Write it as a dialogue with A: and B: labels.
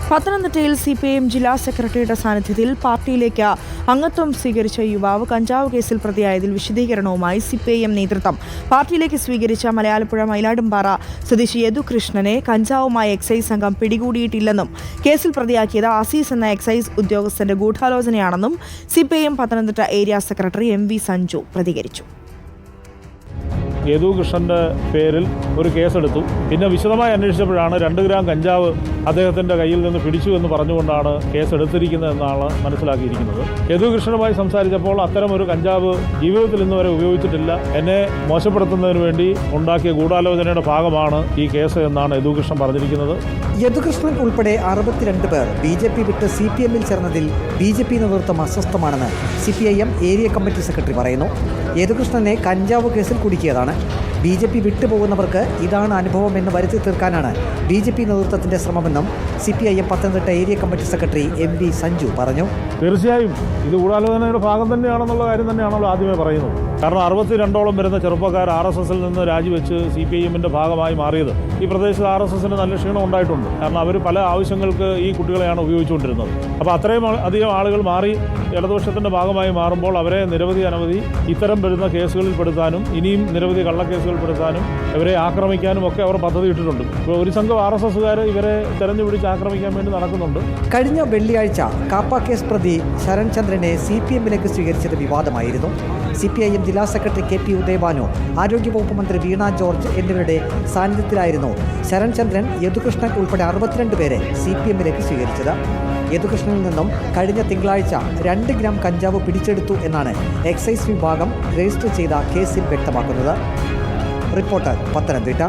A: പത്തനംതിട്ടയിൽ CPIM ജില്ലാ സെക്രട്ടറിയുടെ സാന്നിധ്യത്തിൽ പാർട്ടിയിലേക്ക് അംഗത്വം സ്വീകരിച്ച യുവാവ് കഞ്ചാവ് കേസിൽ പ്രതിയായതിൽ വിശദീകരണവുമായി CPIM നേതൃത്വം പാർട്ടിയിലേക്ക് സ്വീകരിച്ച മലയാലപ്പുഴ മയിലാടുംപാറ സ്വദേശി യദുകൃഷ്ണനെ കഞ്ചാവുമായി എക്സൈസ് സംഘം പിടികൂടിയിട്ടില്ലെന്നും കേസിൽ പ്രതിയാക്കിയത് അസീസ് എന്ന എക്സൈസ് ഉദ്യോഗസ്ഥന്റെ ഗൂഢാലോചനയാണെന്നും CPIM Pathanamthitta area secretary MV Sanju പ്രതികരിച്ചു.
B: യദുകൃഷ്ണൻ്റെ പേരിൽ ഒരു കേസെടുത്തു. പിന്നെ വിശദമായി അന്വേഷിച്ചപ്പോഴാണ് 2 ഗ്രാം കഞ്ചാവ് അദ്ദേഹത്തിൻ്റെ കയ്യിൽ നിന്ന് പിടിച്ചു എന്ന് പറഞ്ഞുകൊണ്ടാണ് കേസെടുത്തിരിക്കുന്നതെന്നാണ് മനസ്സിലാക്കിയിരിക്കുന്നത്. യദുകൃഷ്ണനുമായി സംസാരിച്ചപ്പോൾ അത്തരം ഒരു കഞ്ചാവ് ജീവിതത്തിൽ ഇന്ന് വരെ ഉപയോഗിച്ചിട്ടില്ല, എന്നെ മോശപ്പെടുത്തുന്നതിന് വേണ്ടി ഉണ്ടാക്കിയ ഗൂഢാലോചനയുടെ ഭാഗമാണ് ഈ കേസ് എന്നാണ് യദുകൃഷ്ണൻ പറഞ്ഞിരിക്കുന്നത്.
C: യദുകൃഷ്ണൻ ഉൾപ്പെടെ 62 പേർ BJP വിട്ട് CPM-ൽ ചേർന്നതിൽ BJP നേതൃത്വം അസ്വസ്ഥമാണെന്ന് CPIM ഏരിയ കമ്മിറ്റി സെക്രട്ടറി പറയുന്നു. യദുകൃഷ്ണനെ കഞ്ചാവ് കേസിൽ കുടുക്കിയതാണ്. BJP വിട്ടുപോകുന്നവർക്ക് ഇതാണ് അനുഭവമെന്ന് വരുത്തി തീർക്കാനാണ് BJP നേതൃത്വത്തിന്റെ ശ്രമമെന്നും CPIM Pathanamthitta area committee secretary MV Sanju പറഞ്ഞു.
B: തീർച്ചയായും ഇത് ഗൂഢാലോചനയുടെ ഭാഗം തന്നെയാണെന്നുള്ള കാര്യം തന്നെയാണല്ലോ ആദ്യമേ പറയുന്നത്. കാരണം 62ഓളം വരുന്ന ചെറുപ്പക്കാർ RSSൽ നിന്ന് രാജിവെച്ച് CPIM-ന്റെ ഭാഗമായി മാറിയത് ഈ പ്രദേശത്ത് RSSന് നല്ല ക്ഷീണം ഉണ്ടായിട്ടുണ്ട്. കാരണം അവർ പല ആവശ്യങ്ങൾക്ക് ഈ കുട്ടികളെയാണ് ഉപയോഗിച്ചുകൊണ്ടിരുന്നത്. അപ്പോൾ അത്രയും അധികം ആളുകൾ മാറി ഇടതുപക്ഷത്തിൻ്റെ ഭാഗമായി മാറുമ്പോൾ അവരെ അനവധി ഇത്തരം വരുന്ന കേസുകളിൽ പെടുത്താനും ഇനിയും നിരവധി കള്ളക്കേസുകൾ പെടുത്താനും ഇവരെ ആക്രമിക്കാനും ഒക്കെ അവർ പദ്ധതി ഇട്ടിട്ടുണ്ട്. ഇപ്പോൾ ഒരു സംഘം RSSകാർ ഇവരെ തെരഞ്ഞുപിടിച്ച് ആക്രമിക്കാൻ വേണ്ടി നടക്കുന്നുണ്ട്.
C: കഴിഞ്ഞ വെള്ളിയാഴ്ച കാപ്പ കേസ് പ്രതി ശരൺ ചന്ദ്രനെ CPM-ലേക്ക് സ്വീകരിച്ചത് വിവാദമായിരുന്നു. CPIM ജില്ലാ സെക്രട്ടറി KP ഉദയഭാനു, ആരോഗ്യവകുപ്പ് മന്ത്രി വീണ ജോർജ് എന്നിവരുടെ സാന്നിധ്യത്തിലായിരുന്നു ശരൺ ചന്ദ്രൻ യദുകൃഷ്ണൻ ഉൾപ്പെടെ 62 പേരെ CPM-ലേക്ക് സ്വീകരിച്ചത്. യദുകൃഷ്ണനിൽ നിന്നും കഴിഞ്ഞ തിങ്കളാഴ്ച 2 ഗ്രാം കഞ്ചാവ് പിടിച്ചെടുത്തു എന്നാണ് എക്സൈസ് വിഭാഗം രജിസ്റ്റർ ചെയ്ത കേസിൽ വ്യക്തമാക്കുന്നത്. റിപ്പോർട്ടർ പത്തനംതിട്ട.